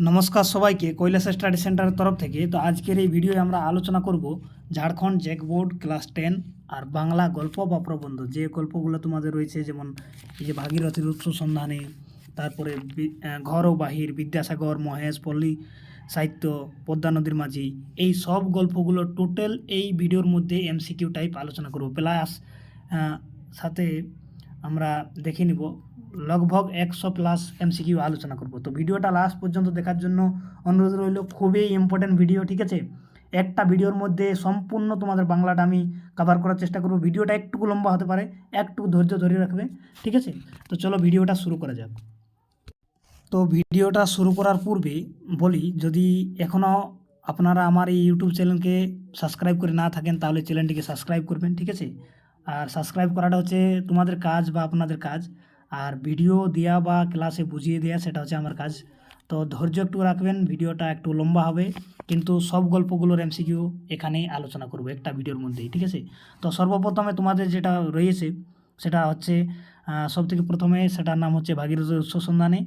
নমস্কার সবাইকে কৈলাস স্টাডি সেন্টারের তরফ থেকে। তো আজকের এই ভিডিওয়ে আমরা আলোচনা করব ঝাড়খণ্ড জ্যাকবোর্ড ক্লাস 10 আর বাংলা গল্প বা প্রবন্ধ, যে গল্পগুলো তোমাদের রয়েছে, যেমন এই যে ভাগীরথীর উৎস সন্ধানে, তারপরে ঘর ও বাহির, বিদ্যাসাগর, মহেশ, পল্লী সাহিত্য, পদ্মা নদীর মাঝি, এই সব গল্পগুলো টোটাল এই ভিডিওর মধ্যে এমসিকিউ টাইপ আলোচনা করব। প্লাস সাথে আমরা দেখে নিব লগভগ 100+ এমসিকিউ আলোচনা করব। তো ভিডিওটা লাস্ট পর্যন্ত দেখার জন্য অনুরোধ রইল, খুবই ইম্পর্টেন্ট ভিডিও, ঠিক আছে। একটা ভিডিওর মধ্যে সম্পূর্ণ তোমাদের বাংলাটা আমি কভার করার চেষ্টা করব। ভিডিওটা একটুকু লম্বা হতে পারে, একটু ধৈর্য ধরে রাখবে, ঠিক আছে। তো চলো ভিডিওটা শুরু করা যাক। তো ভিডিওটা শুরু করার পূর্বে বলি, যদি এখনও আপনারা আমার এই ইউটিউব চ্যানেলকে সাবস্ক্রাইব করে না থাকেন তাহলে চ্যানেলটিকে সাবস্ক্রাইব করবেন, ঠিক আছে। আর সাবস্ক্রাইব করাটা হচ্ছে তোমাদের কাজ বা আপনাদের কাজ, আর ভিডিও দেওয়া বা ক্লাসে বুঝিয়ে দেওয়া সেটা হচ্ছে আমার কাজ। তো ধৈর্য একটু রাখবেন, ভিডিওটা একটু লম্বা হবে, কিন্তু সব গল্পগুলোর এমসিকিউ এখানেই আলোচনা করব একটা ভিডিওর মধ্যেই, ঠিক আছে। তো সর্বপ্রথমে তোমাদের যেটা রয়েছে সেটা হচ্ছে সবথেকে প্রথমে সেটার নাম হচ্ছে ভাগীরথীর উৎস সন্ধানে।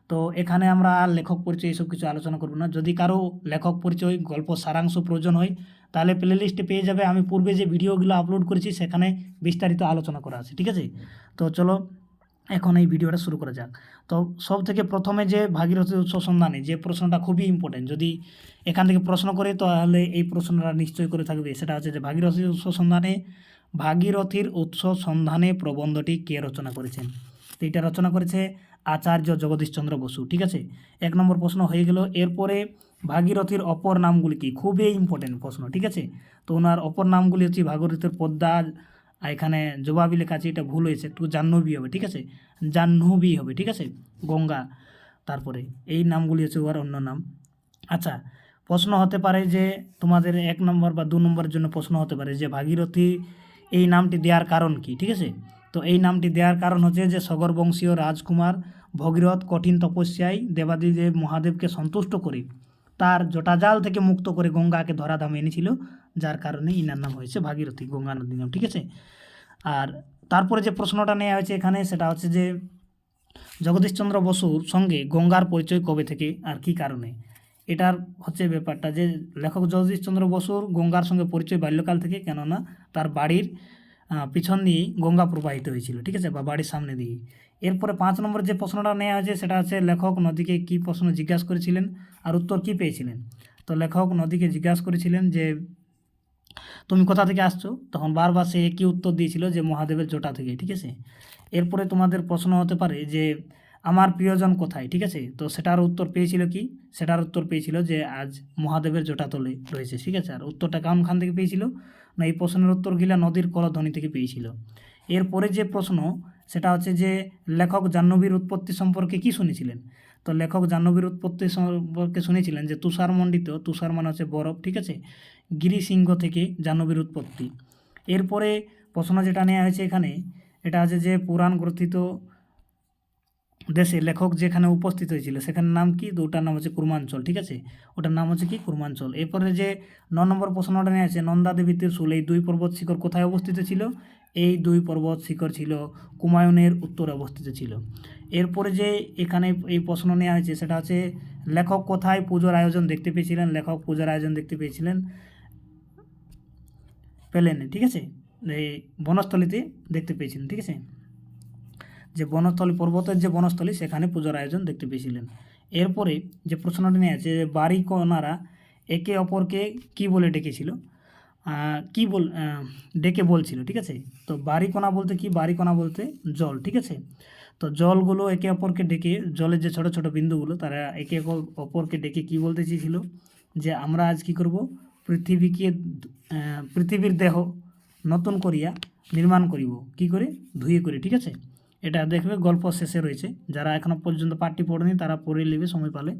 তো এখানে আমরা আর লেখক পরিচয় এইসব কিছু আলোচনা করব না। যদি কারো লেখক পরিচয়, গল্প সারাংশ প্রয়োজন হয় তাহলে প্লেলিস্টে পেয়ে যাবে। আমি পূর্বে যে ভিডিওগুলো আপলোড করেছি সেখানে বিস্তারিত আলোচনা করা আছে, ঠিক আছে। তো চলো এখন এই ভিডিওটা শুরু করা যাক। তো সব থেকে প্রথমে যে ভাগীরথীর উৎস সন্ধানে, যে প্রশ্নটা খুবই ইম্পর্টেন্ট, যদি এখান থেকে প্রশ্ন করে তাহলে এই প্রশ্নটা নিশ্চয়ই করে থাকবে। সেটা হচ্ছে যে ভাগীরথীর উৎস সন্ধানে, ভাগীরথীর উৎস সন্ধানে প্রবন্ধটি কে রচনা করেছেন? তো এটা রচনা করেছে আচার্য জগদীশচন্দ্র বসু, ঠিক আছে। 1 নম্বর প্রশ্ন হয়ে গেল। এরপরে ভাগীরথীর অপর নামগুলি কি? খুবই ইম্পর্টেন্ট প্রশ্ন, ঠিক আছে। তো ওনার অপর নামগুলি হচ্ছে ভাগীরথীর পদ্মা, এখানে জবাবি লেখা আছে, এটা ভুল হয়েছে, একটু জাহ্নবী হবে, ঠিক আছে, জাহ্নবী হবে, ঠিক আছে, গঙ্গা, তারপরে এই নামগুলি হচ্ছে ওর অন্য নাম। আচ্ছা, প্রশ্ন হতে পারে যে তোমাদের 1 নম্বর বা 2 নম্বরের জন্য প্রশ্ন হতে পারে যে ভাগীরথী এই নামটি দেওয়ার কারণ কি, ঠিক আছে। তো এই নামটি দেওয়ার কারণ হচ্ছে যে সগর বংশীয় রাজকুমার ভগীরথ কঠিন তপস্যায় দেবাদিদেব মহাদেবকে সন্তুষ্ট করে তার জটাজাল থেকে মুক্ত করে গঙ্গাকে ধরাধামে এনেছিল, যার কারণে ইনার নাম হয়েছে ভাগীরথী, গঙ্গা নদীর নাম, ঠিক আছে। আর তারপরে যে প্রশ্নটা নেওয়া হয়েছে এখানে সেটা হচ্ছে যে জগদীশচন্দ্র বসুর সঙ্গে গঙ্গার পরিচয় কবে থেকে আর কী কারণে? এটার হচ্ছে ব্যাপারটা যে লেখক জগদীশচন্দ্র বসুর গঙ্গার সঙ্গে পরিচয় বাল্যকাল থেকে, কেননা তার বাড়ির পিছন দিয়েই গঙ্গা প্রবাহিত হয়েছিল, ঠিক আছে, বা বাড়ির সামনে দিয়ে। এরপরে 5 নম্বর যে প্রশ্নটা নেওয়া হয়েছে সেটা হচ্ছে লেখক নদীকে কী প্রশ্ন জিজ্ঞাসা করেছিলেন আর উত্তর কী পেয়েছিলেন? তো লেখক নদীকে জিজ্ঞাসা করেছিলেন যে তুমি কোথা থেকে আসছো, তখন বারবার সে একই উত্তর দিয়েছিল যে মহাদেবের জটা থেকে, ঠিক আছে। এরপরে তোমাদের প্রশ্ন হতে পারে যে আমার প্রিয়জন কোথায়, ঠিক আছে। তো সেটার উত্তর পেয়েছিল কি? সেটার উত্তর পেয়েছিল যে আজ মহাদেবের জটা তলে রয়েছে, ঠিক আছে। আর উত্তরটা কোনখান থেকে পেয়েছিল না, এই প্রশ্নের উত্তর গিলা নদীর কলধ্বনি থেকে পেয়েছিল। এরপরে যে প্রশ্ন সেটা হচ্ছে যে লেখক জাহ্নবীর উৎপত্তি সম্পর্কে কি শুনেছিলেন? তো লেখক জাহ্নবীর উৎপত্তি সম্পর্কে শুনেছিলেন যে তুষারমণ্ডিত, তুষার মানে হচ্ছে বরফ, ঠিক আছে, গিরিশৃঙ্গ থেকে জাহ্নবীর উৎপত্তি। এরপরে প্রশ্ন যেটা নেওয়া হয়েছে এখানে এটা আছে যে পুরাণ গ্রথিত দেশে লেখক যেখানে উপস্থিত হয়েছিল সেখানের নাম কি? তো ওটার নাম হচ্ছে কুর্মাঞ্চল, ঠিক আছে, ওটার নাম হচ্ছে কি? কুর্মাঞ্চল। এরপরে যে 9 নম্বর প্রশ্নটা নিয়ে আছে নন্দা দেবী ত্রিশূল, এই 2 পর্বত শিখর কোথায় অবস্থিত ছিল? এই 2 পর্বত শিখর ছিল কুমায়ুনের উত্তরে অবস্থিত ছিল। এরপরে যে এখানে এই প্রশ্ন নেওয়া হয়েছে সেটা হচ্ছে লেখক কোথায় পুজোর আয়োজন দেখতে পেয়েছিলেন? লেখক পূজার আয়োজন দেখতে পেলেন, ঠিক আছে, এই বনস্থলীতে দেখতে পেয়েছিলেন, ঠিক আছে, যে বনস্থলী, পর্বতের যে বনস্থলী সেখানে পুজোর আয়োজন দেখতে পেয়েছিলেন। এরপরে যে প্রশ্নটা নিয়ে আছে বাড়িকোনারা একে অপরকে কি বলে ডেকেছিল, কি বল ডেকে বলছিল, ঠিক আছে। তো বাড়িকোনা বলতে কি? বাড়িকোনা বলতে জল, ঠিক আছে। তো জলগুলো একে অপরকে ডেকে, জলের যে ছোট ছোট বিন্দুগুলো তারা একে অপরকে ডেকে কি বলতে চেয়েছিল? যে আমরা আজ কী করব, পৃথিবীকে পৃথিবীর দেহ নতুন করিয়া নির্মাণ করিব, কি করে? ধুয়ে করে, ঠিক আছে। এটা দেখবে গল্প শেষে রয়েছে, যারা এখনও পর্যন্ত পাঠটি পড়েনি তারা পড়ে নেবে সময় পালে।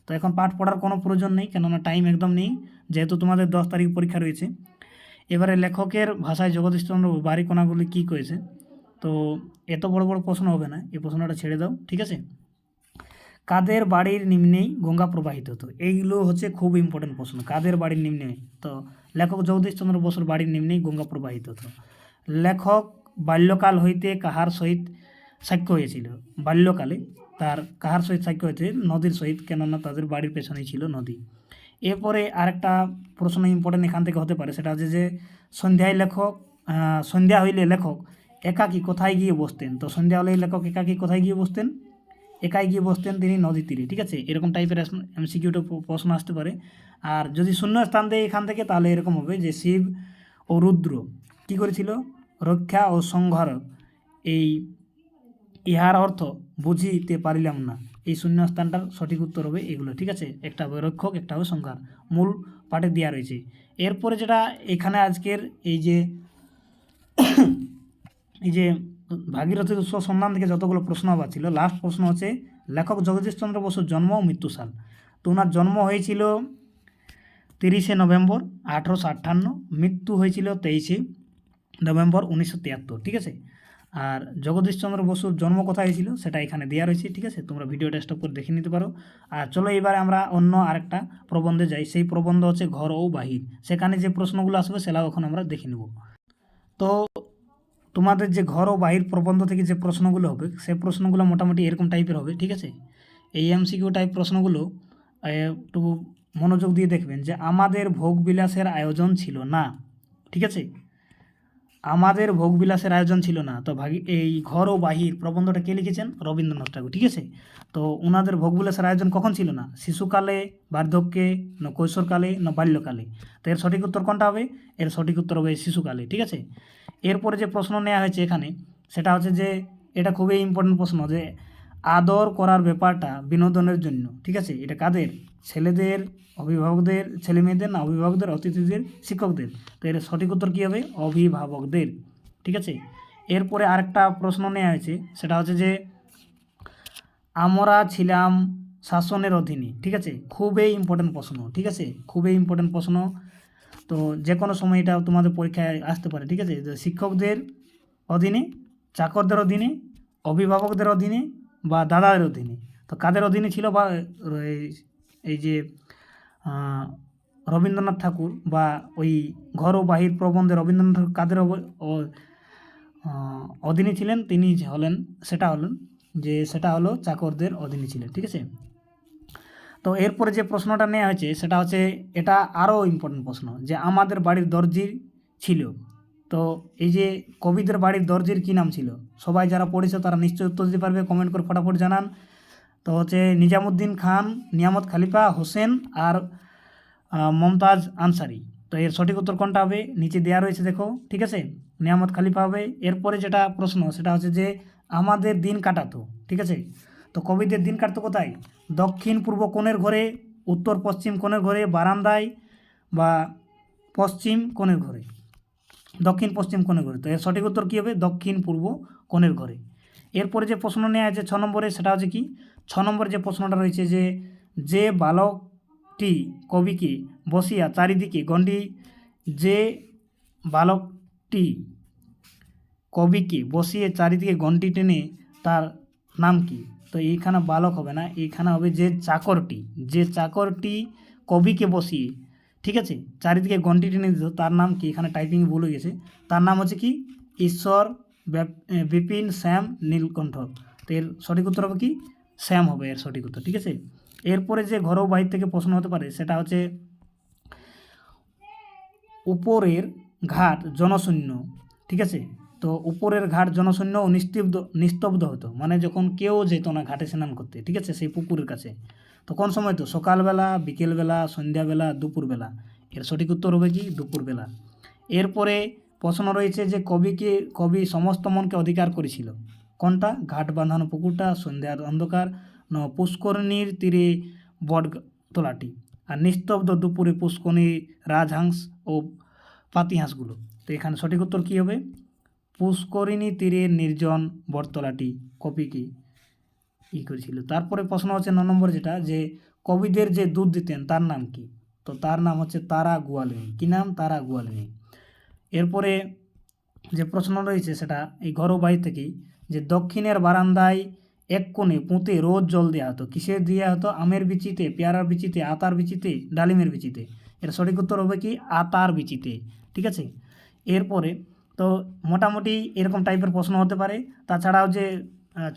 তো এখন পাঠ পড়ার কোনো প্রয়োজন নেই, কেননা টাইম একদম নেই, যেহেতু তোমাদের 10 তারিখ পরীক্ষা রয়েছে। এবারে লেখকের ভাষায় জগদীশচন্দ্র বাড়িকোনাগুলি কী করেছে? তো এত বড় বড় প্রশ্ন হবে না, এই প্রশ্নটা ছেড়ে দাও, ঠিক আছে। কাদের বাড়ির নিম্নেই গঙ্গা প্রবাহিত হতো? এইগুলো হচ্ছে খুব ইম্পর্টেন্ট প্রশ্ন। কাদের বাড়ির নিম্নে? তো লেখক জগদীশচন্দ্র বসুর বাড়ির নিম্নেই গঙ্গা প্রবাহিত হতো। লেখক বাল্যকাল হইতে কাহার সহিত সাক্ষ্য হয়েছিল বাল্যকালে। তার কাহার সহিত সাক্ষ্য হয়েছে? নদীর সহিত, কেননা তাদের বাড়ির পেছনেই ছিল নদী। এরপরে আরেকটা প্রশ্ন ইম্পর্টেন্ট এখান থেকে হতে পারে, সেটা হচ্ছে যে সন্ধ্যা হইলে লেখক একাকী কোথায় গিয়ে বসতেন? তো সন্ধ্যা হলে লেখক একাকী কোথায় গিয়ে বসতেন? একাই গিয়ে বসতেন তিনি নদীর তীরে। ঠিক আছে, এরকম টাইপের এমসিকিউটা প্রশ্ন আসতে পারে। আর যদি শূন্য স্থান দেয় এখান থেকে, তাহলে এরকম হবে যে শিব ও রুদ্র কী করেছিল? রক্ষা ও সংহার। ইহার অর্থ বুঝিতে পারিলাম না। এই শূন্যস্থানটার সঠিক উত্তর হবে এগুলো। ঠিক আছে, একটা হবে রক্ষক, একটা হবে সংহার, মূল পাঠে দেওয়া রয়েছে। এরপরে যেটা এখানে আজকের এই যে ভাগীরথীর উৎস সন্ধান থেকে যতগুলো প্রশ্ন আবার ছিল, লাস্ট প্রশ্ন হচ্ছে লেখক জগদীশচন্দ্র বসুর জন্ম ও মৃত্যুসাল। তো ওনার জন্ম হয়েছিল 30শে নভেম্বর 1858, মৃত্যু হয়েছিল 23শে নভেম্বর 1973। ঠিক আছে, আর জগদীশচন্দ্র বসুর জন্ম কোথায় হয়েছিল সেটা এখানে দেওয়া রয়েছে। ঠিক আছে, তোমরা ভিডিওটা স্টপ করে দেখে নিতে পারো। আর চলো এবারে আমরা অন্য আরেকটা প্রবন্ধে যাই। সেই প্রবন্ধ হচ্ছে ঘর ও বাহির। সেখানে যে প্রশ্নগুলো আসবে সেটাও এখন আমরা দেখে নেব। তো তোমাদের যে ঘর ও বাহির প্রবন্ধ থেকে যে প্রশ্নগুলো হবে, সেই প্রশ্নগুলো মোটামুটি এরকম টাইপের হবে। ঠিক আছে, এই এমসিকিউ টাইপ প্রশ্নগুলো একটু মনোযোগ দিয়ে দেখবেন। যে আমাদের ভোগবিলাসের আয়োজন ছিল না। ঠিক আছে, আমাদের ভোগবিলাসের আয়োজন ছিল না। তো এই ঘর ও বাহির প্রবন্ধটা কে লিখেছেন? রবীন্দ্রনাথ ঠাকুর। ঠিক আছে, তো ওনাদের ভোগবিলাসের আয়োজন কখন ছিল না? শিশুকালে, বার্ধক্যে, না কৈশোরকালে, না বাল্যকালে? তো এর সঠিক উত্তর কোনটা হবে? এর সঠিক উত্তর হবে শিশুকালে। ঠিক আছে, এরপরে যে প্রশ্ন নেওয়া হয়েছে এখানে, সেটা হচ্ছে যে এটা খুবই ইম্পর্টেন্ট প্রশ্ন, যে আদর করার ব্যাপারটা বিনোদনের জন্য। ঠিক আছে, এটা কাদের? ছেলেদের, অভিভাবকদের, ছেলে মেয়েদের, না অভিভাবকদের, অতিথিদের, শিক্ষকদের? তো এর সঠিক উত্তর কী হবে? অভিভাবকদের। ঠিক আছে, এরপরে আরেকটা প্রশ্ন নেওয়া হয়েছে, সেটা হচ্ছে যে আমরা ছিলাম শাসনের অধীনে। ঠিক আছে, খুবই ইম্পর্টেন্ট প্রশ্ন। ঠিক আছে, খুবই ইম্পর্টেন্ট প্রশ্ন। তো যে কোনো সময় এটা তোমাদের পরীক্ষায় আসতে পারে। ঠিক আছে, শিক্ষকদের অধীনে, চাকরদের অধীনে, অভিভাবকদের অধীনে, বা দাদাদের অধীনে? তো কাদের অধীনে ছিল? বা এই যে রবীন্দ্রনাথ ঠাকুর, বা ওই ঘর ও বাহির প্রবন্ধে রবীন্দ্রনাথ ঠাকুর কাদের অধীনে ছিলেন? তিনি হলেন, সেটা হলো চাকরদের অধীনে ছিলেন। ঠিক আছে, তো এরপরে যে প্রশ্নটা নেওয়া হয়েছে সেটা হচ্ছে, এটা আরও ইম্পর্টেন্ট প্রশ্ন, যে আমাদের বাড়ির দর্জি ছিল। তো এই যে কবিদের বাড়ির দর্জির কী নাম ছিল? সবাই যারা পড়েছে তারা নিশ্চয়ই উত্তর দিতে পারবে, কমেন্ট করে ফটাফট জানান। তো হচ্ছে নিজামুদ্দিন খান, নিয়ামত খলিফা, হোসেন, আর মমতাজ আনসারি। তো এর সঠিক উত্তর কোনটা হবে? নিচে দেওয়া রয়েছে দেখো। ঠিক আছে, নিয়ামত খলিফা হবে। এরপরে যেটা প্রশ্ন সেটা হচ্ছে যে আমাদের দিন কাটাতো। ঠিক আছে, তো কবিদের দিন কাটতো কোথায়? দক্ষিণ পূর্ব কোণের ঘরে, উত্তর পশ্চিম কোণের ঘরে, বারান্দায়, বা পশ্চিম কোণের ঘরে? দক্ষিণ পশ্চিম কোণের ঘরে। তো এর সঠিক উত্তর কী হবে? দক্ষিণ পূর্ব কোণের ঘরে। এরপরে যে প্রশ্ন নেওয়া আছে 6 নম্বরে, সেটা হচ্ছে কি? 6 নম্বরে যে প্রশ্নটা রয়েছে, যে বালকটি কবিকে বসিয়া চারিদিকে গণ্ডি, যে বালকটি কবিকে বসিয়ে চারিদিকে গণ্ডি টেনে, তার নাম কি? তো এইখানে বালক হবে না, এইখানে হবে যে চাকরটি কবিকে বসিয়ে, ঠিক আছে, চারিদিকে গণ্ডি টেনে দিত, তার নাম কি? এখানে টাইপিং ভুল হয়ে গেছে। তার নাম হচ্ছে কি? ঈশ্বর বিপিন শ্যাম নীলকণ্ঠ। তো এর সঠিক উত্তর হবে কি? শ্যাম হবে এর সঠিক উত্তর। ঠিক আছে, এরপরে যে ঘর ও বাহির থেকে প্রশ্ন হতে পারে সেটা হচ্ছে উপরের ঘাট জনশূন্য। ঠিক আছে, তো উপরের ঘাট জনশূন্য ও নিস্তব্ধ হতো, মানে যখন কেউ যেত না ঘাটে স্নান করতে। ঠিক আছে, সেই পুকুরের কাছে। তো কোন সময়? তো সকালবেলা, বিকেলবেলা, সন্ধ্যাবেলা, দুপুরবেলা? এর সঠিক উত্তর হবে কি? দুপুরবেলা। এরপরে প্রশ্ন রয়েছে যে কবি সমস্ত মনকে অধিকার করেছিল। কোনটা? ঘাট বাঁধানো পুকুরটা, সন্ধ্যার অন্ধকার, পুষ্করিণীর তীরে বটতলাটি, আর নিস্তব্ধ দুপুরে পুষ্করিণী রাজহাঁস ও পাতিহাঁসগুলো? তো এখানে সঠিক উত্তর কী হবে? পুষ্করিণী তীরের নির্জন বটতলাটি কবিকে করেছিল। তারপরে প্রশ্ন হচ্ছে 9 নম্বর, যেটা যে কবিদের যে দুধ দিতেন তার নাম কি? তো তার নাম হচ্ছে তারা গোয়ালিনী। কী নাম? তারা গোয়ালিনী। এরপরে যে প্রশ্ন রয়েছে সেটা এই ঘর ও বাহির থেকেই, যে দক্ষিণের বারান্দায় এক কোণে পুঁতে রোজ জল দেওয়া হতো। কিসের দেওয়া হতো? আমের বিচিতে, পেয়ারার বিচিতে, আতার বিচিতে, ডালিমের বিচিতে? এর সঠিক উত্তর হবে কি? আতার বিচিতে। ঠিক আছে, এরপরে তো মোটামুটি এরকম টাইপের প্রশ্ন হতে পারে। তাছাড়াও যে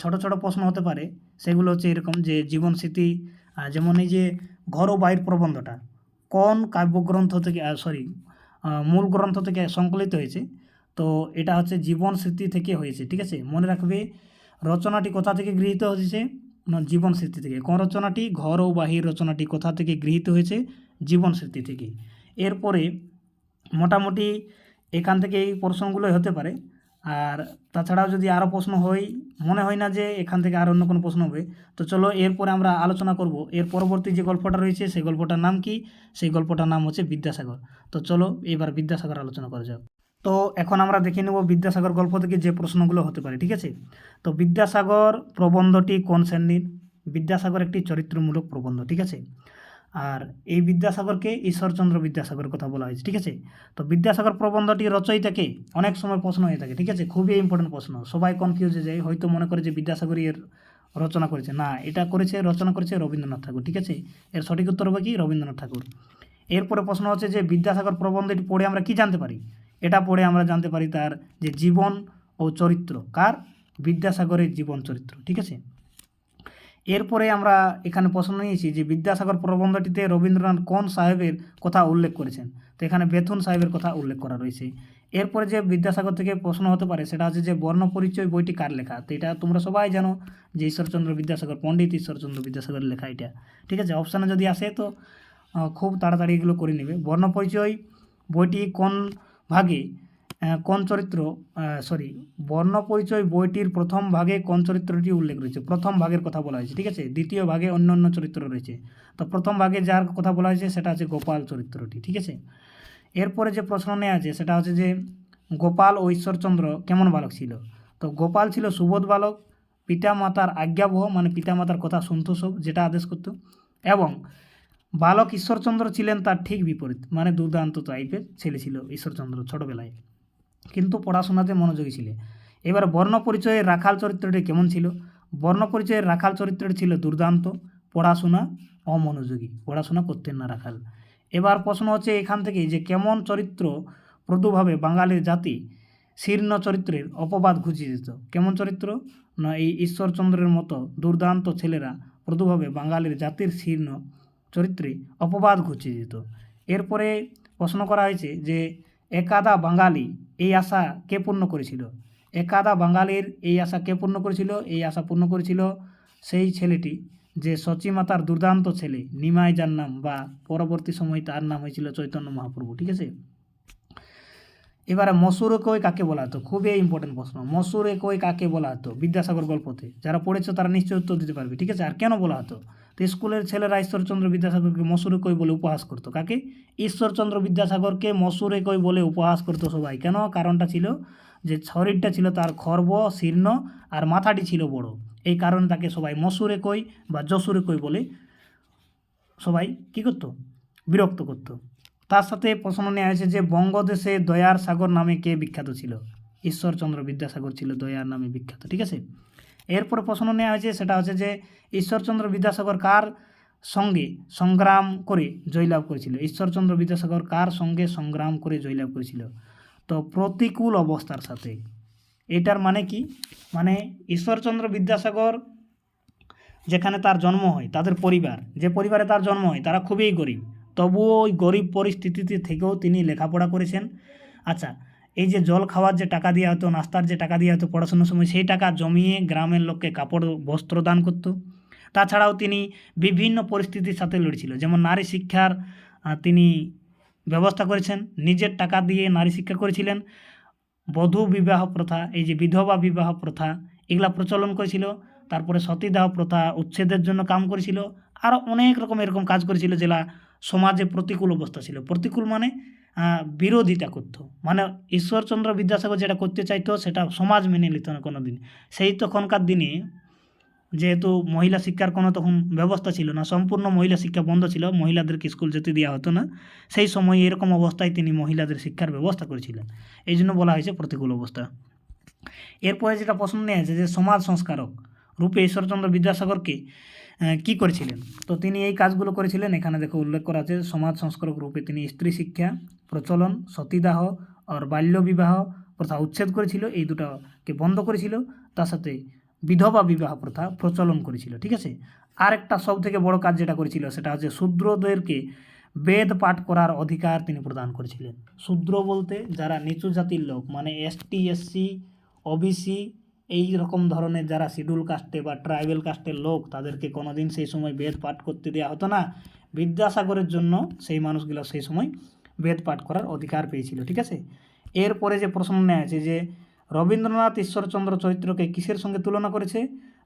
ছোট ছোট প্রশ্ন হতে পারে, সেগুলো হচ্ছে এরকম যে জীবন স্মৃতি, যেমন এই যে ঘর ও বাহির প্রবন্ধটা কোন কাব্যগ্রন্থ থেকে মূল গ্রন্থ থেকে সংকলিত হয়েছে। তো এটা হচ্ছে জীবন স্মৃতি থেকে হয়েছে, ঠিক আছে। মনে রাখবে রচনাটি কোথা থেকে গৃহীত হয়েছে না, জীবন স্মৃতি থেকে। কোন রচনাটি? ঘর ও বাহির রচনাটি কোথা থেকে গৃহীত হয়েছে? জীবন স্মৃতি থেকে। এরপরে মোটামুটি এখান থেকে এই প্রশ্নগুলোই হতে পারে। আর তাছাড়াও যদি আরও প্রশ্ন হয়, মনে হয় না যে এখান থেকে আর অন্য কোনো প্রশ্ন হবে। তো চলো এরপরে আমরা আলোচনা করব এর পরবর্তী যে গল্পটা রয়েছে সেই গল্পটার নাম কি? সেই গল্পটার নাম হচ্ছে বিদ্যাসাগর। তো চলো এবার বিদ্যাসাগর আলোচনা করা যাক। তো এখন আমরা দেখে নেব বিদ্যাসাগর গল্প থেকে যে প্রশ্নগুলো হতে পারে, ঠিক আছে। তো বিদ্যাসাগর প্রবন্ধটি কোন শ্রেণীর? বিদ্যাসাগর একটি চরিত্রমূলক প্রবন্ধ, ঠিক আছে। আর এই বিদ্যাসাগরকে ঈশ্বরচন্দ্র বিদ্যাসাগরের কথা বলা হয়েছে, ঠিক আছে। তো বিদ্যাসাগর প্রবন্ধটি রচয়িতাকে অনেক সময় প্রশ্ন হয়ে থাকে, ঠিক আছে, খুবই ইম্পর্টেন্ট প্রশ্ন। সবাই কনফিউজ হয়ে যায়, হয়তো মনে করে যে বিদ্যাসাগরই এর রচনা করেছে। না, এটা রচনা করেছে রবীন্দ্রনাথ ঠাকুর, ঠিক আছে। এর সঠিক উত্তর হবে কি? রবীন্দ্রনাথ ঠাকুর। এরপরে প্রশ্ন হচ্ছে যে বিদ্যাসাগর প্রবন্ধটি পড়ে আমরা কি জানতে পারি? এটা পড়ে আমরা জানতে পারি তার যে জীবন ও চরিত্র। কার? বিদ্যাসাগরের জীবন চরিত্র, ঠিক আছে। এরপরে আমরা এখানে প্রশ্ন নিয়েছি যে বিদ্যাসাগর প্রবন্ধটিতে রবীন্দ্রনাথ কোন সাহেবের কথা উল্লেখ করেছেন? তো এখানে বেথুন সাহেবের কথা উল্লেখ করা রয়েছে। এরপরে যে বিদ্যাসাগর থেকে প্রশ্ন হতে পারে সেটা হচ্ছে যে বর্ণপরিচয় বইটি কার লেখা? তো এটা তোমরা সবাই জানো যে ঈশ্বরচন্দ্র বিদ্যাসাগর, পণ্ডিত ঈশ্বরচন্দ্র বিদ্যাসাগরের লেখা এটা, ঠিক আছে। অপশানে যদি আসে তো খুব তাড়াতাড়ি এগুলো করে নেবে। বর্ণপরিচয় বইটি কোন ভাগে কোন চরিত্র বর্ণপরিচয় বইটির প্রথম ভাগে কোন চরিত্রটি উল্লেখ রয়েছে? প্রথম ভাগের কথা বলা হয়েছে, ঠিক আছে। দ্বিতীয় ভাগে অন্য অন্য চরিত্র রয়েছে। তো প্রথম ভাগে যার কথা বলা হয়েছে সেটা হচ্ছে গোপাল চরিত্রটি, ঠিক আছে। এরপরে যে প্রশ্ন নেওয়া আছে সেটা হচ্ছে যে গোপাল ও ঈশ্বরচন্দ্র কেমন বালক ছিল? তো গোপাল ছিল সুবোধ বালক, পিতামাতার আজ্ঞাবহ, মানে পিতামাতার কথা শুনতো সব, যেটা আদেশ করতো। এবং বালক ঈশ্বরচন্দ্র ছিলেন তার ঠিক বিপরীত, মানে দুর্দান্ত টাইপের ছেলে ছিল ঈশ্বরচন্দ্র ছোটবেলায়, কিন্তু পড়াশোনাতে মনোযোগী ছিল। এবার বর্ণপরিচয়ের রাখাল চরিত্রটি কেমন ছিল? বর্ণপরিচয়ের রাখাল চরিত্রটি ছিল দুর্দান্ত, পড়াশোনা অমনোযোগী, পড়াশোনা করতেন না রাখাল। এবার প্রশ্ন হচ্ছে এখান থেকে যে কেমন চরিত্র প্রদুভাবে বাঙালির জাতি শীর্ণ চরিত্রের অপবাদ ঘুচিয়ে দিত? কেমন চরিত্র? না, এই ঈশ্বরচন্দ্রের মতো দুর্দান্ত ছেলেরা প্রদুভাবে বাঙালির জাতির শীর্ণ চরিত্রে অপবাদ ঘুচিয়ে দিত। এরপরে প্রশ্ন করা হয়েছে যে একাদা বাঙালি এই আশা কে পূর্ণ করেছিল? একাদা বাঙালির এই আশা কে পূর্ণ করেছিল? এই আশা পূর্ণ করেছিল সেই ছেলেটি যে সচিমাতার দুর্দান্ত ছেলে নিমাই, যার নাম, বা পরবর্তী সময় তার নাম হয়েছিল চৈতন্য মহাপ্রভু, ঠিক আছে। এবারে মসুরে কই কাকে বলা হতো? খুবই ইম্পর্টেন্ট প্রশ্ন। মসুরে কই কাকে বলা হতো বিদ্যাসাগর গল্পতে? যারা পড়েছো তারা নিশ্চয়ই উত্তর দিতে পারবে, ঠিক আছে। আর কেন বলা হতো? তো স্কুলের ছেলেরা ঈশ্বরচন্দ্র বিদ্যাসাগরকে মসুরে কই বলে উপহাস করতো। কাকে? ঈশ্বরচন্দ্র বিদ্যাসাগরকে মসুরে কই বলে উপহাস করতো সবাই। কেন? কারণটা ছিল যে শরীরটা ছিল তার খর্ব শীর্ণ আর মাথাটি ছিল বড়, এই কারণে তাকে সবাই মসুরে কই বা যশুরে কই বলে সবাই কী করতো? বিরক্ত করতো। তার সাথে প্রশ্ন নেওয়া হয়েছে যে বঙ্গদেশে দয়ার সাগর নামে কে বিখ্যাত ছিল? ঈশ্বরচন্দ্র বিদ্যাসাগর ছিল দয়ার নামে বিখ্যাত, ঠিক আছে। এরপরে প্রশ্ন নেওয়া হয়েছে সেটা হচ্ছে যে ঈশ্বরচন্দ্র বিদ্যাসাগর কার সঙ্গে সংগ্রাম করে জয়লাভ করেছিল? ঈশ্বরচন্দ্র বিদ্যাসাগর কার সঙ্গে সংগ্রাম করে জয়লাভ করেছিল? তো প্রতিকূল অবস্থার সাথে। এটার মানে কি? মানে ঈশ্বরচন্দ্র বিদ্যাসাগর যেখানে তার জন্ম হয়, তাদের পরিবার, যে পরিবারে তার জন্ম হয় তারা খুবই গরিব, তবুও ওই গরিব পরিস্থিতিতে থেকেও তিনি লেখাপড়া করেছেন। আচ্ছা, এই যে জল খাওয়ার যে টাকা দেওয়া হতো, নাস্তার যে টাকা দেওয়া হতো পড়াশোনার সময়, সেই টাকা জমিয়ে গ্রামের লোককে কাপড় বস্ত্র দান করত। তাছাড়াও তিনি বিভিন্ন পরিস্থিতির সাথে লড়েছিল, যেমন নারী শিক্ষার তিনি ব্যবস্থা করেছেন, নিজের টাকা দিয়ে নারী শিক্ষা করেছিলেন। বধূ বিবাহ প্রথা, এই যে বিধবা বিবাহ প্রথা, এগুলা প্রচলন করেছিল। তারপরে সতীদাহ প্রথা উচ্ছেদের জন্য কাম করেছিল। আরও অনেক রকম এরকম কাজ করেছিল যেটা সমাজে প্রতিকূল অবস্থা ছিল। প্রতিকূল মানে বিরোধিতা করতো, মানে ঈশ্বরচন্দ্র বিদ্যাসাগর যেটা করতে চাইতো সেটা সমাজ মেনে নিত না কোনো দিন। সেই তখনকার দিনে যেহেতু মহিলা শিক্ষার কোনো তখন ব্যবস্থা ছিল না, সম্পূর্ণ মহিলা শিক্ষা বন্ধ ছিল, মহিলাদেরকে স্কুল যেতে দেওয়া হতো না, সেই সময় এরকম অবস্থায় তিনি মহিলাদের শিক্ষার ব্যবস্থা করেছিলেন, এই জন্য বলা হয়েছে প্রতিকূল অবস্থা। এরপরে যেটা প্রশ্ন নিয়ে আছে যে সমাজ সংস্কারক রূপে ঈশ্বরচন্দ্র বিদ্যাসাগরকে কী করেছিলেন? তো তিনি এই কাজগুলো করেছিলেন, এখানে দেখো উল্লেখ করা আছে। সমাজ সংস্কারক রূপে তিনি স্ত্রী শিক্ষা প্রচলন, সতীদাহ আর বাল্যবিবাহ প্রথা উচ্ছেদ করেছিল, এই দুটাকে বন্ধ করেছিল। তার সাথে বিধবা বিবাহ প্রথা প্রচলন করেছিল। ঠিক আছে, আর একটা সব থেকে বড় কাজ যেটা করেছিল সেটা হচ্ছে শূদ্রদেরকে বেদ পাঠ করার অধিকার তিনি প্রদান করেছিলেন। শূদ্র বলতে যারা নিচু জাতির লোক, মানে এসটি, এসসি, ওবিসি, এই রকম ধরনের যারা শিডিউল কাস্টে বা ট্রাইবেল কাস্টের লোক, তাদেরকে কোনোদিন সেই সময় বেদ পাঠ করতে দেওয়া হতো না। বিদ্যাসাগরের জন্য সেই মানুষগুলো সেই সময় বেদ পাঠ করার অধিকার পেয়েছিল। ঠিক আছে, এরপরে যে প্রশ্ন নেওয়া আছে যে রবীন্দ্রনাথ ঈশ্বরচন্দ্র চরিত্রকে কিসের সঙ্গে তুলনা করেছে,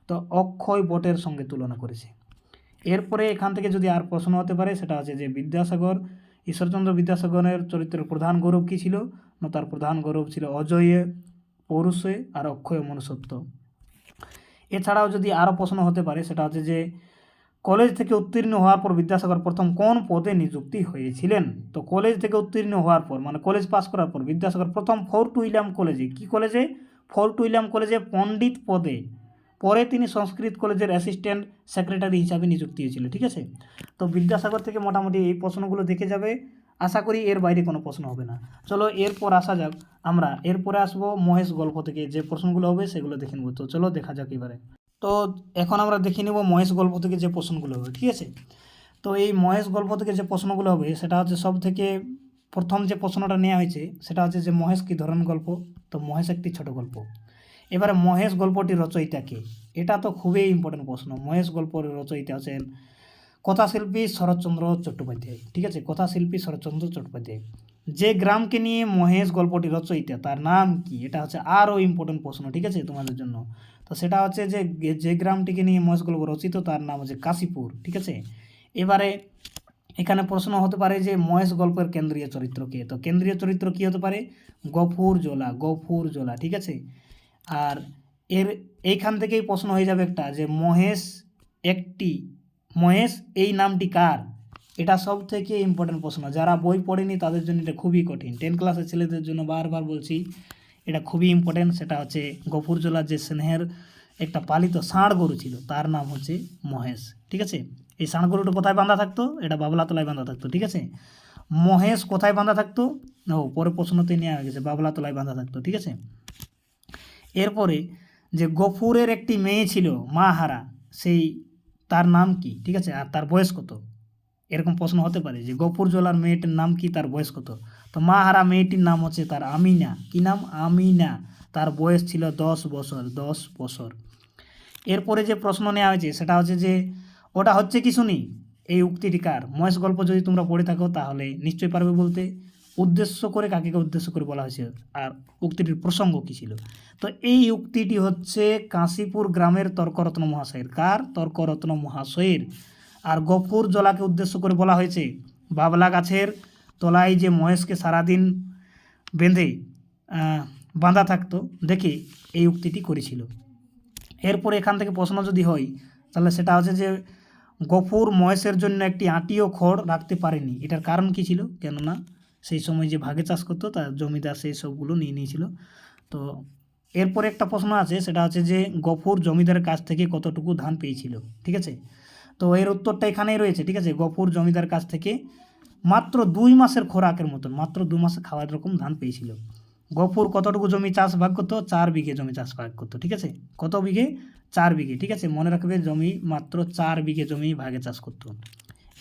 তো অক্ষয় বটের সঙ্গে তুলনা করেছে। এরপরে এখান থেকে যদি আর প্রশ্ন হতে পারে সেটা হচ্ছে যে ঈশ্বরচন্দ্র বিদ্যাসাগরের চরিত্রের প্রধান গৌরব কী ছিল, না তার প্রধান গৌরব ছিল অজয়ে, পৌরুষে আর অক্ষয় মনুষ্যত্ব। এছাড়াও যদি আরও প্রশ্ন হতে পারে সেটা হচ্ছে যে কলেজ থেকে উত্তীর্ণ হওয়ার পর বিদ্যাসাগর প্রথম কোন পদে নিযুক্তি হয়েছিলেন। তো কলেজ থেকে উত্তীর্ণ হওয়ার পর, মানে কলেজ পাস করার পর, বিদ্যাসাগর প্রথম ফোর্ট উইলিয়াম কলেজে, কি কলেজে, ফোর্ট উইলিয়াম কলেজে পণ্ডিত পদে, পরে তিনি সংস্কৃত কলেজের অ্যাসিস্ট্যান্ট সেক্রেটারি হিসাবে নিযুক্তি হয়েছিল। ঠিক আছে, তো বিদ্যাসাগর থেকে মোটামুটি এই প্রশ্নগুলো দেখে যাবে, আশা করি এর বাইরে কোনো প্রশ্ন হবে না। চলো এরপর আসা যাক, আমরা এরপরে আসবো মহেশ গল্প থেকে যে প্রশ্নগুলো হবে সেগুলো দেখে নেব। তো চলো দেখা যাক এবারে। তো এখন আমরা দেখে নেব মহেশ গল্প থেকে যে প্রশ্নগুলো হবে। ঠিক আছে, তো এই মহেশ গল্প থেকে যে প্রশ্নগুলো হবে সেটা হচ্ছে সব থেকে প্রথম যে প্রশ্নটা নেওয়া হয়েছে সেটা হচ্ছে যে মহেশ কী ধরনের গল্প। তো মহেশ একটি ছোট গল্প। এবারে মহেশ গল্পটির রচয়িতা কে, এটা তো খুবই ইম্পর্টেন্ট প্রশ্ন। মহেশ গল্পের রচয়িতা হচ্ছেন কথাশিল্পী শরৎচন্দ্র চট্টোপাধ্যায়। ঠিক আছে, কথাশিল্পী শরৎচন্দ্র চট্টোপাধ্যায়। যে গ্রামকে নিয়ে মহেশ গল্পটি রচয়িতা তার নাম কি, এটা হচ্ছে আরও ইম্পর্টেন্ট প্রশ্ন। ঠিক আছে, তোমাদের জন্য। তো সেটা হচ্ছে যে গ্রামটিকে নিয়ে মহেশ গল্প রচিত তার নাম হচ্ছে কাশীপুর। ঠিক আছে, এবারে এখানে প্রশ্ন হতে পারে যে মহেশ গল্পের কেন্দ্রীয় চরিত্র কে। তো কেন্দ্রীয় চরিত্র কী হতে পারে, গফুর জোলা, গফুর জোলা। ঠিক আছে, আর এইখান থেকেই প্রশ্ন হয়ে যাবে একটা যে মহেশ এই নামটি কার। এটা সব থেকে ইম্পর্টেন্ট প্রশ্ন, যারা বই পড়েনি তাদের জন্য এটা খুবই কঠিন। 10 ক্লাসের ছেলেদের জন্য বারবার বলছি এটা খুবই ইম্পর্টেন্ট। সেটা হচ্ছে গফুরজোলার যে স্নেহের একটা পালিত ষাঁড় গরু ছিল তার নাম হচ্ছে মহেশ। ঠিক আছে, এই ষাঁড় গরুটা কোথায় বাঁধা থাকতো, এটা বাবলাতলায় বাঁধা থাকতো। ঠিক আছে, মহেশ কোথায় বাঁধা থাকতো, পরে প্রশ্নতে নেওয়া হয়ে গেছে, বাবলাতলায় বাঁধা থাকতো। ঠিক আছে, এরপরে যে গফুরের একটি মেয়ে ছিল মা হারা, তার নাম কি। ঠিক আছে, আর তার বয়স কত, এরকম প্রশ্ন হতে পারে যে গফুরজোলার মেয়েটির নাম কি, তার বয়স কত। তো মা হারা মেয়েটির নাম হচ্ছে তার আমিনা। কি নাম, আমিনা। তার বয়স ছিল 10 বছর, 10 বছর। এরপরে যে প্রশ্ন নেওয়া হয়েছে সেটা হচ্ছে যে ওটা হচ্ছে কি শুনি, এই উক্তিটি কার। মহেশ গল্প যদি তোমরা পড়ে থাকো তাহলে নিশ্চয়ই পারবে বলতে। উদ্দেশ্য করে কাকে উদ্দেশ্য করে বলা হয়েছে, আর উক্তিটির প্রসঙ্গ কী ছিল। তো এই উক্তিটি হচ্ছে কাশীপুর গ্রামের তর্করত্ন মহাশয়ের। কার, তর্করত্ন মহাশয়ের। আর গফুর জলাকে উদ্দেশ্য করে বলা হয়েছে বাবলা গাছের তলায় যে মহেশকে সারাদিন বেঁধে বাঁধা থাকতো দেখে এই উক্তিটি করেছিল। এরপরে এখান থেকে প্রশ্ন যদি হয় তাহলে সেটা হচ্ছে যে গফুর মহেশের জন্য একটি আঁটিও খড় রাখতে পারেনি, এটার কারণ কী ছিল, কেননা সেই সময় যে ভাগে চাষ করতো তার জমিদার সেই সবগুলো নিয়ে নিয়েছিল। তো এরপরে একটা প্রশ্ন আছে সেটা হচ্ছে যে গফুর জমিদারের কাছ থেকে কতটুকু ধান পেয়েছিল। ঠিক আছে, তো এর উত্তরটা এখানেই রয়েছে। ঠিক আছে, গফুর জমিদার কাছ থেকে মাত্র 2 মাসের খোরাকের মতন, মাত্র 2 মাসে খাওয়ার রকম ধান পেয়েছিল। গফুর কতটুকু জমি চাষ ভাগ করতো, 4 বিঘে জমি চাষ ভাগ করতো। ঠিক আছে, কত বিঘে, 4 বিঘে। ঠিক আছে, মনে রাখবে জমি মাত্র 4 বিঘে জমি ভাগে চাষ করতো।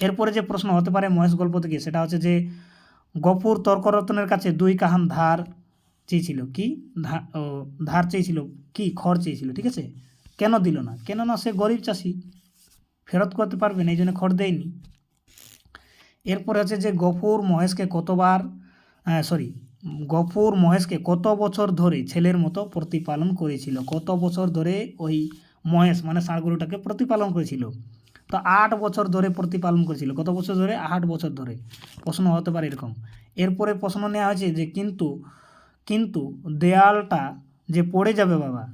এরপরে যে প্রশ্ন হতে পারে মহেশ গল্প থেকে সেটা হচ্ছে যে গফুর তর্করত্নের কাছে 2 কাহান ধার চেয়েছিল। কি ধার চেয়েছিল, কি খড় চেয়েছিল। ঠিক আছে, কেন দিল না, কেননা সে গরিব চাষি, ফেরত করতে পারবে না, এই জন্য খড় দেয়নি। এরপরে হচ্ছে যে গফুর মহেশকে কত বছর ধরে ছেলের মতো প্রতিপালন করেছিল। কত বছর ধরে ওই মহেশ মানে ষাঁড় গরুটাকে প্রতিপালন করেছিল। তো 8 বছর ধরে প্রতিপালন করেছিল। কত বছর ধরে, 8 বছর ধরে। প্রশ্ন হতে পারে এরকম। এরপরে প্রশ্ন নেওয়া হয়েছে যে কিন্তু দেয়ালটা যে পড়ে যাবে বাবা,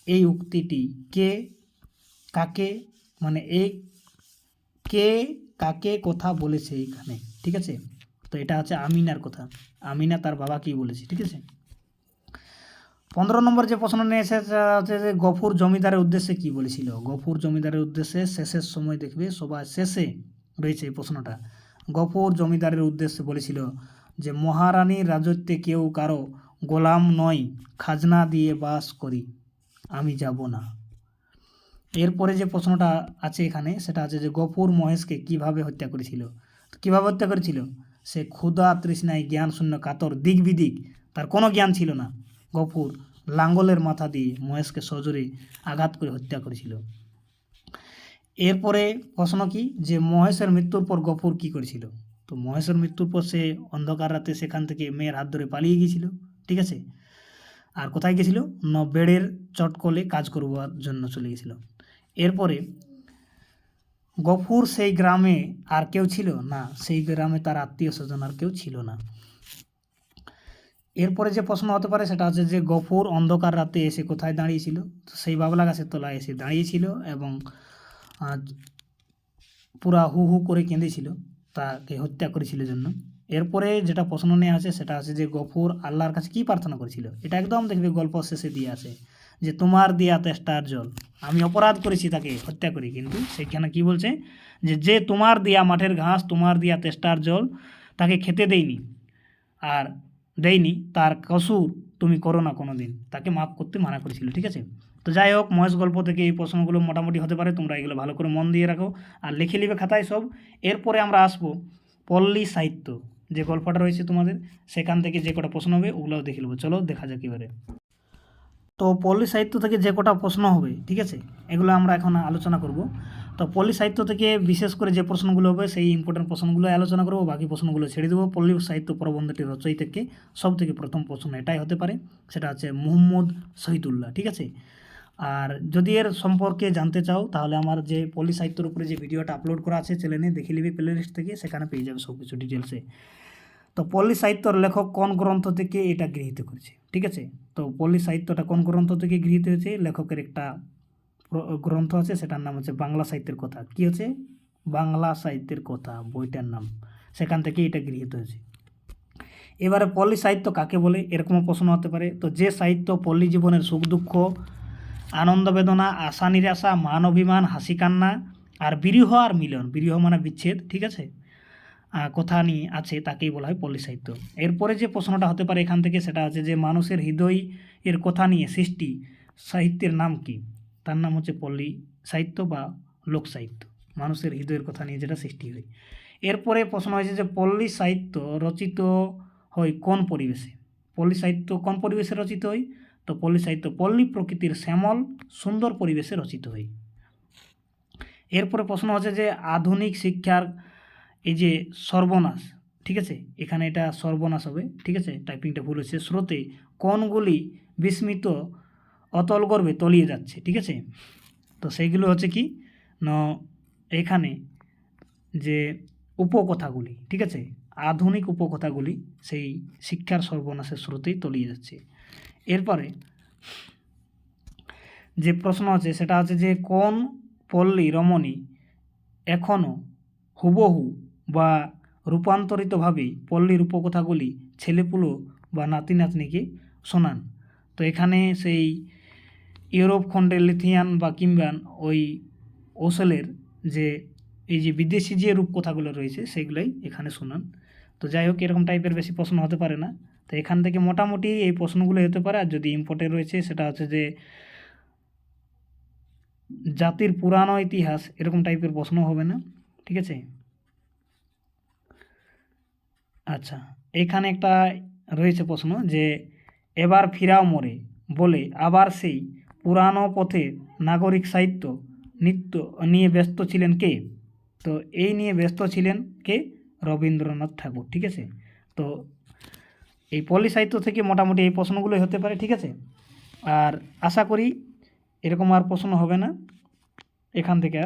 এই উক্তিটি কাকে কথা বলেছে এখানে। ঠিক আছে, তো এটা হচ্ছে আমিনার কথা। আমিনা তার বাবা কি বলেছে। ঠিক আছে, 15 নম্বর যে প্রশ্ন নিয়ে এসেছে হচ্ছে যে গফুর জমিদারের উদ্দেশ্যে কি বলেছিল। গফুর জমিদারের উদ্দেশ্যে শেষের সময় দেখবে সবার শেষে রয়েছে এই প্রশ্নটা। গফুর জমিদারের উদ্দেশ্যে বলেছিল যে মহারানীর রাজত্বে কেউ কারো গোলাম নয়, খাজনা দিয়ে বাস করি, আমি যাব না। এরপরে যে প্রশ্নটা আছে এখানে সেটা আছে যে গফুর মহেশকে কিভাবে হত্যা করেছিল। তো কীভাবে হত্যা করেছিল? সে ক্ষুধা তৃষ্ণায় জ্ঞান শূন্য কাতর দিক বিদিক, তার কোনো জ্ঞান ছিল না। গফুর লাঙ্গলের মাথা দিয়ে মহেশকে সজোরে আঘাত করে হত্যা করেছিল। এরপরে প্রশ্ন কি, যে মহেশের মৃত্যুর পর গফুর কি করেছিল? তো মহেশের মৃত্যুর পর সে অন্ধকার রাতে সেখান থেকে মেয়ের হাত ধরে পালিয়ে গিয়েছিল, ঠিক আছে। আর কোথায় গেছিল? বেড়ের চটকলে কাজ করবার জন্য চলে গেছিল। এরপরে গফুর সেই গ্রামে আর কেউ ছিল না, সেই গ্রামে তার আত্মীয় স্বজন আর কেউ ছিল না। এরপরে যে প্রশ্ন হতে পারে সেটা হচ্ছে যে গফুর অন্ধকার রাতে এসে কোথায় দাঁড়িয়েছিল? তো সেই বাবলা গাছের তলায় এসে দাঁড়িয়েছিল এবং পুরা হু হু করে কেঁদেছিল তাকে হত্যা করেছিল জন্য। এরপরে যেটা প্রশ্ন নেওয়া আছে সেটা আছে যে গফুর আল্লাহর কাছে কী প্রার্থনা করেছিল। এটা একদম দেখবে গল্প শেষে দিয়ে আছে যে তোমার দিয়া তেষ্টার জল, আমি অপরাধ করেছি তাকে হত্যা করি, কিন্তু সেখানে কি বলছে যে তোমার দিয়া মাঠের ঘাস, তোমার দিয়া তেষ্টার জল তাকে খেতে দেয়নি আর দেয়নি, তার কসুর তুমি করো না কোনো দিন, তাকে মাফ করতে মানা করেছিল, ঠিক আছে। তো যাই হোক, মহেশ গল্প থেকে এই প্রশ্নগুলো মোটামুটি হতে পারে, তোমরা এগুলো ভালো করে মন দিয়ে রাখো আর লিখে নিবে খাতায় সব। এরপরে আমরা আসবো পল্লী সাহিত্য, যে গল্পটা রয়েছে তোমাদের সেখান থেকে যে কটা প্রশ্ন হবে ওগুলোও দেখে নেবো। চলো দেখা যাক এবারে। তো পল্লী সাহিত্য থেকে যে কটা প্রশ্ন হবে, ঠিক আছে, এগুলো আমরা এখন আলোচনা করব। তো পল্লী সাহিত্য থেকে বিশেষ করে যে প্রশ্নগুলো হবে সেই ইম্পর্টেন্ট প্রশ্নগুলো আলোচনা করবো, বাকি প্রশ্নগুলো ছেড়ে দেবো। পল্লী সাহিত্য প্রবন্ধটির রচয়িতাকে সব থেকে প্রথম প্রশ্ন এটাই হতে পারে, সেটা হচ্ছে মুহাম্মদ শহীদুল্লাহ, ঠিক আছে। আর যদি এর সম্পর্কে জানতে চাও তাহলে আমার যে পল্লী সাহিত্যের উপরে যে ভিডিওটা আপলোড করা আছে চ্যানেলে দেখে নিবে প্লে লিস্ট থেকে, সেখানে পেয়ে যাবে সব কিছু ডিটেলসে। তো পল্লী সাহিত্যর লেখক কোন গ্রন্থ থেকে এটা গৃহীত করেছে, ঠিক আছে। তো পল্লী সাহিত্যটা কোন গ্রন্থ থেকে গৃহীত হয়েছে? লেখকের একটা গ্রন্থ আছে, সেটার নাম হচ্ছে বাংলা সাহিত্যের কথা। কি হচ্ছে? বাংলা সাহিত্যের কথা বইটার নাম, সেখান থেকে এটা গৃহীত হয়েছে। এবারে পল্লী সাহিত্য কাকে বলে, এরকমও প্রশ্ন হতে পারে। তো যে সাহিত্য পল্লী জীবনের সুখ দুঃখ, আনন্দ বেদনা, আশা নিরাশা, মান অভিমান, হাসি কান্না আর বিরহ আর মিলন, বিরহ মানে বিচ্ছেদ, ঠিক আছে, কথা নিয়ে আছে তাকেই বলা হয় পল্লী সাহিত্য। এরপরে যে প্রশ্নটা হতে পারে এখান থেকে সেটা হচ্ছে যে মানুষের হৃদয় এর কথা নিয়ে সৃষ্টি সাহিত্যের নাম কি? তার নাম হচ্ছে পল্লী সাহিত্য বা লোক সাহিত্য, মানুষের হৃদয়ের কথা নিয়ে যেটা সৃষ্টি হয়। এরপরে প্রশ্ন হয়েছে যে পল্লী সাহিত্য রচিত হয় কোন পরিবেশে? পল্লী সাহিত্য কোন পরিবেশে রচিত হয়? তো পল্লী সাহিত্য পল্লী প্রকৃতির শ্যামল সুন্দর পরিবেশে রচিত হয়। এরপরে প্রশ্ন হচ্ছে যে আধুনিক শিক্ষার এই যে সর্বনাশ, ঠিক আছে, এখানে এটা সর্বনাশ হবে, ঠিক আছে, টাইপিংটা ভুল হচ্ছে। স্রোতে কোনগুলি বিস্মিত অতল গর্ভে তলিয়ে যাচ্ছে, ঠিক আছে। তো সেইগুলো হচ্ছে কি না, এখানে যে উপকথাগুলি, ঠিক আছে, আধুনিক উপকথাগুলি সেই শিক্ষার সর্বনাশের স্রোতেই তলিয়ে যাচ্ছে। এরপরে যে প্রশ্ন আছে সেটা হচ্ছে যে কোন পল্লী রমণী এখনও হুবহু বা রূপান্তরিতভাবে পল্লীর উপকথাগুলি ছেলেপুলো বা নাতি নাতনিকে শোনান? তো এখানে সেই ইউরোপ খণ্ডের লিথিয়ান বা কিম্বান ওই ওসেলের যে এই যে বিদেশি যে রূপকথাগুলো রয়েছে সেগুলোই এখানে শোনান। তো যাই হোক, এরকম টাইপের বেশি প্রশ্ন হতে পারে না। তো এখান থেকে মোটামুটি এই প্রশ্নগুলো হতে পারে। আর যদি ইম্পর্টেন্ট রয়েছে সেটা হচ্ছে যে জাতির পুরানো ইতিহাস, এরকম টাইপের প্রশ্ন হবে না, ঠিক আছে। আচ্ছা, এখানে একটা রয়েছে প্রশ্ন যে এবার ফিরাও মোরে বলে আবার সেই পুরানো পথে নাগরিক সাহিত্য নৃত্য নিয়ে ব্যস্ত ছিলেন কে? তো এই নিয়ে ব্যস্ত ছিলেন কে? রবীন্দ্রনাথ ঠাকুর, ঠিক আছে। তো এই পল্লী সাহিত্য থেকে মোটামুটি এই প্রশ্নগুলোই হতে পারে, ঠিক আছে। আর আশা করি এরকম আর প্রশ্ন হবে না এখান থেকে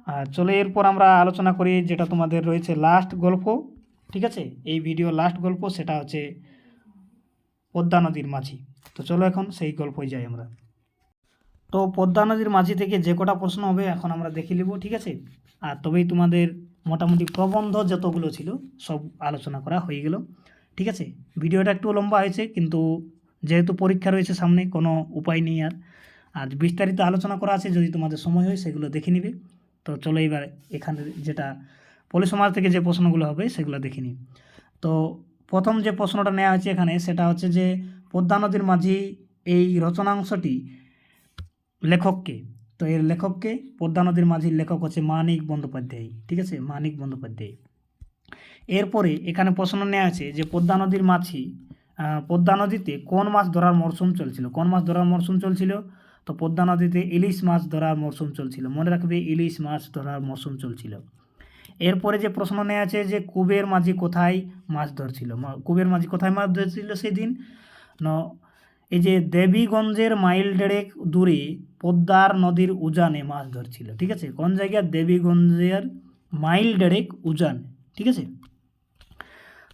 আর চলে এরপর আমরা আলোচনা করি যেটা তোমাদের রয়েছে লাস্ট গল্প, ঠিক আছে, এই ভিডিও লাস্ট গল্প, সেটা হচ্ছে পদ্মা নদীর মাঝি। তো চলো এখন সেই গল্পই যাই আমরা। তো পদ্মা নদীর মাঝি থেকে যে কটা প্রশ্ন হবে এখন আমরা দেখে নেব, ঠিক আছে। আর তবেই তোমাদের মোটামুটি প্রবন্ধ যতগুলো ছিল সব আলোচনা করা হয়ে গেল, ঠিক আছে। ভিডিওটা একটু লম্বা হয়েছে, কিন্তু যেহেতু পরীক্ষা রয়েছে সামনে কোনো উপায় নেই। আর বিস্তারিত আলোচনা করা আছে, যদি তোমাদের সময় হয় সেগুলো দেখে নিবে। তো চলো এবার এখানে যেটা পল্লী সমাজ থেকে যে প্রশ্নগুলো হবে সেগুলো দেখে নিই। তো প্রথম যে প্রশ্নটা নেওয়া হয়েছে এখানে সেটা হচ্ছে যে পদ্মা নদীর মাঝি এই রচনাংশটি লেখককে। তো এর লেখককে, পদ্মা নদীর মাঝির লেখক হচ্ছে মানিক বন্দ্যোপাধ্যায়, ঠিক আছে, মানিক বন্দ্যোপাধ্যায়। এরপরে এখানে প্রশ্ন নেওয়া আছে যে পদ্মা নদীর মাঝি, পদ্মা নদীতে কোন মাছ ধরার মরশুম চলছিল? কোন মাছ ধরার মরশুম চলছিল? তো পদ্মা নদীতে ইলিশ মাছ ধরার মরশুম চলছিল। মনে রাখবে, ইলিশ মাছ ধরার মরশুম চলছিল। এরপরে যে প্রশ্ন নেওয়া আছে যে কুবের মাঝি কোথায় মাছ ধরছিল? কুবের মাঝি কোথায় মাছ ধরছিল সেদিন? এই যে দেবীগঞ্জের মাইল দেড়েক দূরে পদ্মার নদীর উজানে মাছ ধরছিল, ঠিক আছে। কোন জায়গায়? দেবীগঞ্জের মাইল দেড়েক উজান, ঠিক আছে।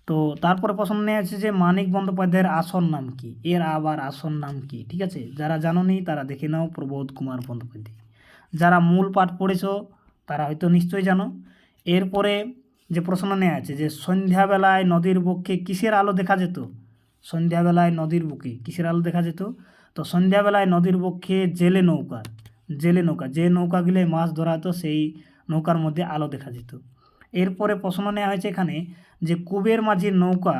তো তারপরে প্রশ্ন নিয়ে আছে যে মানিক বন্দ্যোপাধ্যায়ের আসল নাম কি? এর আবার আসল নাম কি? ঠিক আছে, যারা জানোনি তারা দেখে নাও, প্রবোধ কুমার বন্দ্যোপাধ্যায়। যারা মূল পাঠ পড়েছো তারা হয়তো নিশ্চয়ই জানো। এরপরে যে প্রশ্ন নেওয়া আছে যে সন্ধ্যাবেলায় নদীর বুকে কিসের আলো দেখা যেত? সন্ধ্যাবেলায় নদীর বুকে কিসের আলো দেখা যেত? তো সন্ধ্যাবেলায় নদীর বুকে জেলে নৌকা, যে নৌকাগুলো মাছ ধরা হতো সেই নৌকার মধ্যে আলো দেখা যেত। এরপরে প্রশ্ন নেওয়া হয়েছে এখানে যে কুবের মাঝির নৌকা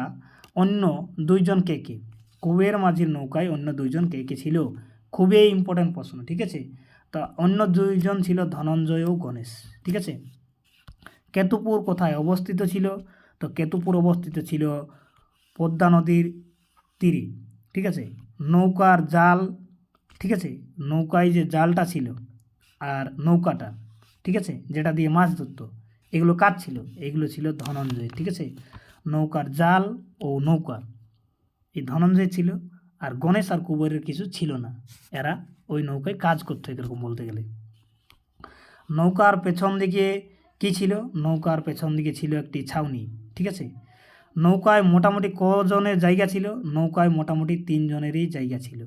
অন্য দুইজন কে কে? কুবের মাঝির নৌকায় অন্য দুইজন কে কে ছিল? খুবই ইম্পর্ট্যান্ট প্রশ্ন, ঠিক আছে। তো অন্য দুইজন ছিল ধনঞ্জয় ও গণেশ, ঠিক আছে। কেতুপুর কোথায় অবস্থিত ছিল? তো কেতুপুর অবস্থিত ছিল পদ্মা নদীর তীরে, ঠিক আছে। নৌকার জাল, ঠিক আছে, নৌকায় যে জালটা ছিল আর নৌকাটা, ঠিক আছে, যেটা দিয়ে মাছ ধরতো, এগুলো কার ছিল? এগুলো ছিল ধনঞ্জয়, ঠিক আছে। নৌকার জাল ও নৌকা এই ধনঞ্জয় ছিল, আর গণেশ আর কুবেরের কিছু ছিল না, এরা ওই নৌকায় কাজ করতো এরকম বলতে গেলে। নৌকার পেছন দিকে কি ছিল? নৌকার পেছন দিকে ছিল একটি ছাউনি, ঠিক আছে। নৌকায় মোটামুটি কজনের জায়গা ছিল? নৌকায় মোটামুটি 3 জনেরই জায়গা ছিল।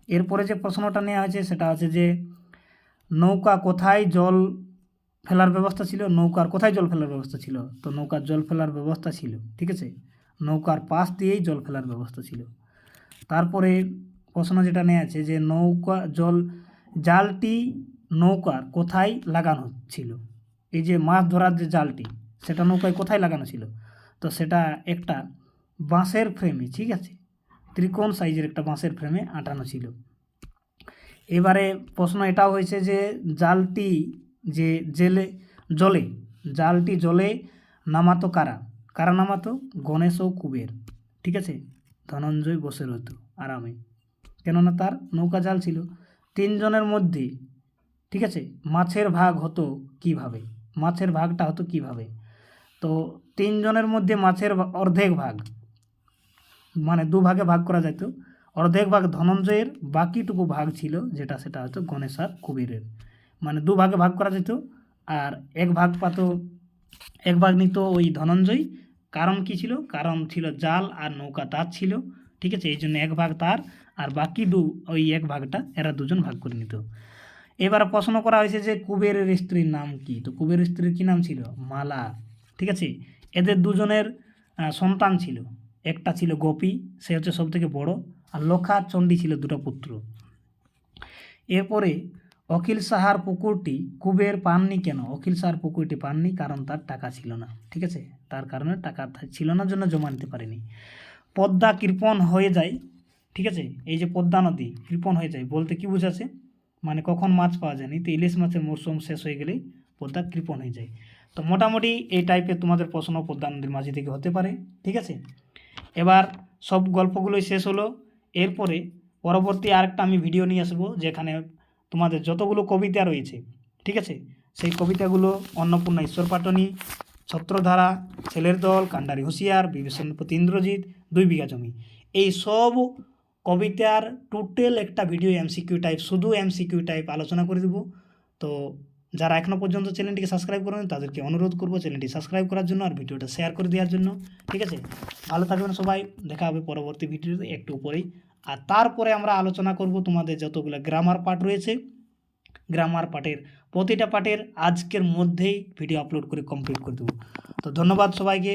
এরপরে যে প্রশ্নটা নেওয়া হয়েছে সেটা হচ্ছে যে নৌকা কোথায় জল ফেলার ব্যবস্থা ছিল? নৌকার কোথায় জল ফেলার ব্যবস্থা ছিল? তো নৌকার জল ফেলার ব্যবস্থা ছিল, ঠিক আছে, নৌকার পাশ দিয়েই জল ফেলার ব্যবস্থা ছিল। তারপরে প্রশ্ন যেটা নেওয়া আছে যে জালটি নৌকার কোথায় লাগানো ছিল? এই যে মাছ ধরার যে জালটি, সেটা নৌকায় কোথায় লাগানো ছিল? তো সেটা একটা বাঁশের ফ্রেমে, ঠিক আছে, ত্রিকোণ সাইজের একটা বাঁশের ফ্রেমে আটানো ছিল। এবারে প্রশ্ন এটাও হয়েছে যে জালটি যে জালটি জলে নামাতো কারা নামাতো? গণেশ ও কুবের, ঠিক আছে। ধনঞ্জয় বসে রইতো আরামে, কেননা তার নৌকা জাল ছিল। 3 জনের মধ্যে, ঠিক আছে, মাছের ভাগ হতো কিভাবে? মাছের ভাগটা হতো কিভাবে? তো 3 জনের মধ্যে মাছের অর্ধেক ভাগ, মানে 2 ভাগে ভাগ করা যেত। অর্ধেক ভাগ ধনঞ্জয়ের, বাকিটুকু ভাগ ছিল যেটা সেটা হতো গণেশ আর কুবেরের, মানে 2 ভাগে ভাগ করা যেত। আর এক ভাগ নিত ওই ধনঞ্জয়। কারণ কি ছিল? কারণ ছিল জাল আর নৌকা তার ছিল, ঠিক আছে, এই জন্য 1 ভাগ তার, আর বাকি ওই 1 ভাগটা এরা দুজন ভাগ করে নিত। এবার প্রশ্ন করা হয়েছে যে কুবেরের স্ত্রীর নাম কি? তো কুবেরের স্ত্রীর কী নাম ছিল? মালা, ঠিক আছে। এদের দুজনের সন্তান ছিল, একটা ছিল গোপী, সে হচ্ছে সবথেকে বড়, আর লক্ষা চণ্ডী ছিল 2টা পুত্র। এরপরে অখিল সাহার পুকুরটি কুবের পাননি কেন? অখিল সাহার পুকুরটি পাননি কারণ তার টাকা ছিল না, ঠিক আছে, তার কারণে টাকা ছিল না জন্য জমা নিতে পারেনি। পদ্মা কৃপণ হয়ে যায়, ঠিক আছে, এই যে পদ্মা নদী কৃপণ হয়ে যায় বলতে কি বোঝাচ্ছে? মানে কখন মাছ পাওয়া যায়নি, তো ইলিশ মাছের মরশুম শেষ হয়ে গেলেই পদ্মা কৃপণ হয়ে যায়। তো মোটামুটি এই টাইপের তোমাদের প্রশ্ন পদ্মা নদীর মাঝি থেকে হতে পারে, ঠিক আছে। এবার সব গল্পগুলোই শেষ হলো। এরপরে পরবর্তী আরেকটা আমি ভিডিও নিয়ে আসবো যেখানে তোমাদের যতগুলো কবিতা রয়েছে, ঠিক আছে, সেই কবিতাগুলো অন্নপূর্ণা ঈশ্বর পাটনি, ছত্রধারা, ছেলের দল, কান্ডারি হুঁশিয়ার, বিভীষণপতি ইন্দ্রজিৎ, 2 বিঘা জমি, এই সব কবিতার টোটাল একটা ভিডিও এমসিকিউ টাইপ, শুধু এমসিকিউ টাইপ আলোচনা করে দেবো। তো যারা এখনও পর্যন্ত চ্যানেলটিকে সাবস্ক্রাইব করেন তাদেরকে অনুরোধ করবো চ্যানেলটি সাবস্ক্রাইব করার জন্য আর ভিডিওটা শেয়ার করে দেওয়ার জন্য, ঠিক আছে। ভালো থাকবেন সবাই, দেখা হবে পরবর্তী ভিডিওতে একটু উপরেই। আর তারপরে আমরা আলোচনা করব তোমাদের যতগুলো গ্রামার পার্ট রয়েছে, গ্রামার পার্টের প্রতিটা পার্টের আজকের মধ্যেই ভিডিও আপলোড করে কমপ্লিট করে দেবো। তো ধন্যবাদ সবাইকে।